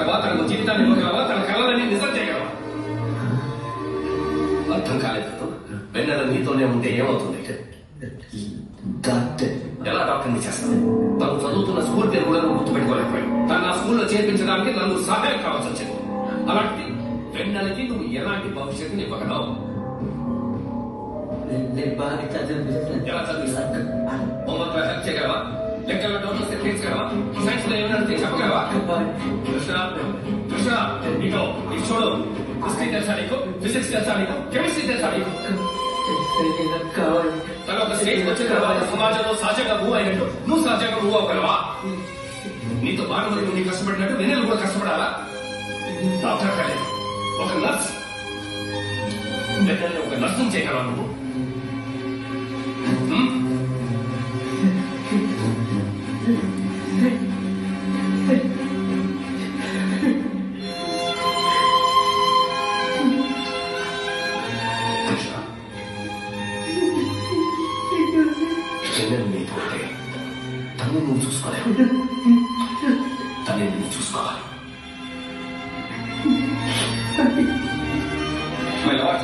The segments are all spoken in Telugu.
రక్షించగలవా? తనకు జీవితాన్ని ఇవ్వగలవా? తన కళలని నిజం చేయగలవా? అర్థం కాలేదు. వెన్నెల నీతోనే ఉంటే ఏమవుతుంది? డాక్టర్ ఎలా డాక్టర్ని చేస్తాను? తను చదువుతున్న స్కూల్ పేరు కూడా నువ్వు గుర్తుపెట్టుకోలేకపోయావు. తను ఆ స్కూల్లో చేర్పించడానికి నన్ను సహాయం కావాల్సి వచ్చింది. అలాంటి వెన్నెలకి నువ్వు ఎలాంటి భవిష్యత్తుని ఇవ్వగలవు? నేను బాగా చదివిస్తాను. ఎలా చదివిస్తాను? హోంవర్క్ లో హెల్ప్ చేయగలవా? లెక్కల డౌట్లు తెప్పించగలవా? సైన్స్ లో ఏమైనా చెప్పగలవా? కృష్ణ కృష్ణ నీకు ఇది చూడు. హిస్టరీ తెలుసా నీకు? ఫిజిక్స్ తెలుసా నీకు? కెమిస్ట్రీ తెలుసా నీకు? తన ఒక స్టేజ్ వచ్చిన తర్వాత సమాజంలో సహజంగా మూవ్ అయినట్టు నువ్వు సహజంగా మూవ్ అవ్వగలవా? నీతో బాగా నువ్వు కష్టపడినట్టు వెన్నెలు కూడా కష్టపడాలా? డాక్టర్ కాలేదు, ఒక నర్స్. వెన్నెల్ని ఒక నర్సుని చేయగలవా నువ్వు? తను నువ్వు చూసుకోలేవు, తనే నువ్వు చూసుకోవాలి. My Lord.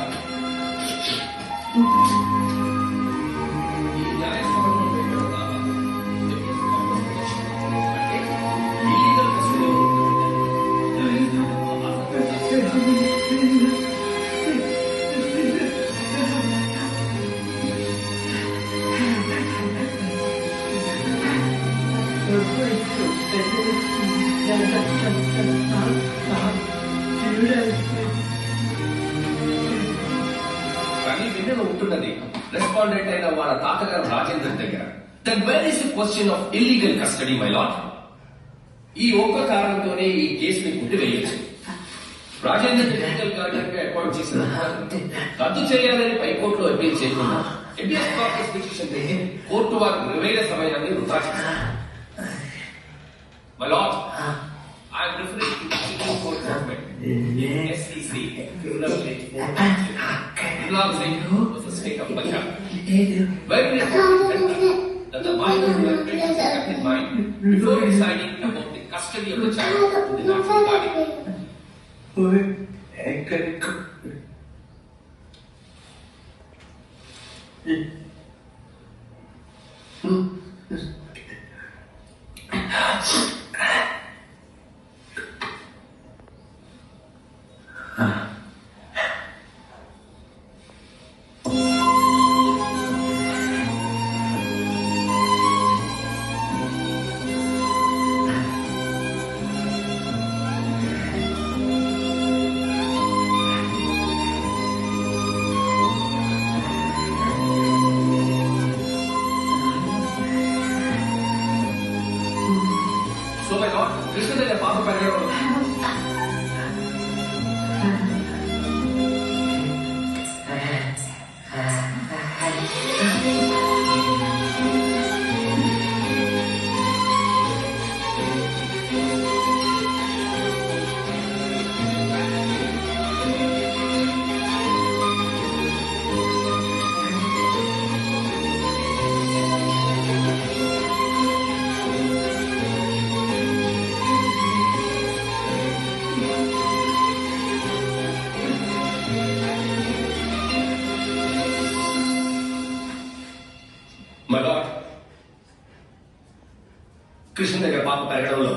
కానీ వెన్నెల ఉంటున్నది రెస్పాండెంట్ అయిన వాళ్ళ తాతగారు రాజేందర్ దగ్గర. Then where is the question of illegal custody, my lord? ఈ ఒక్క కారణంతోనే ఈ కేసుని కొట్టివేయచ్చు. రాజేందర్ టెక్నికల్ గార్డెన్ గా అపాయింట్ చేసిన రద్దు చేయాలని పైకోర్టులో అప్పీల్ చేయకుండా ఎబియస్ కార్పస్ పిటిషన్ కోర్టు వారి విలువైన సమయాన్ని వృధా చేశారు. My Lord, I am referring to the Supreme Court judgment in SEC, Criminal Case 4. Imran Singh of the state of Punjab. Where it is that the minor will take his active mind before deciding about the custody of the child to the national guardian. So my Lord, Krishna దగ్గర పాప పెరగడం My Lord, కృష్ణ దగ్గర పాప పెరగడంలో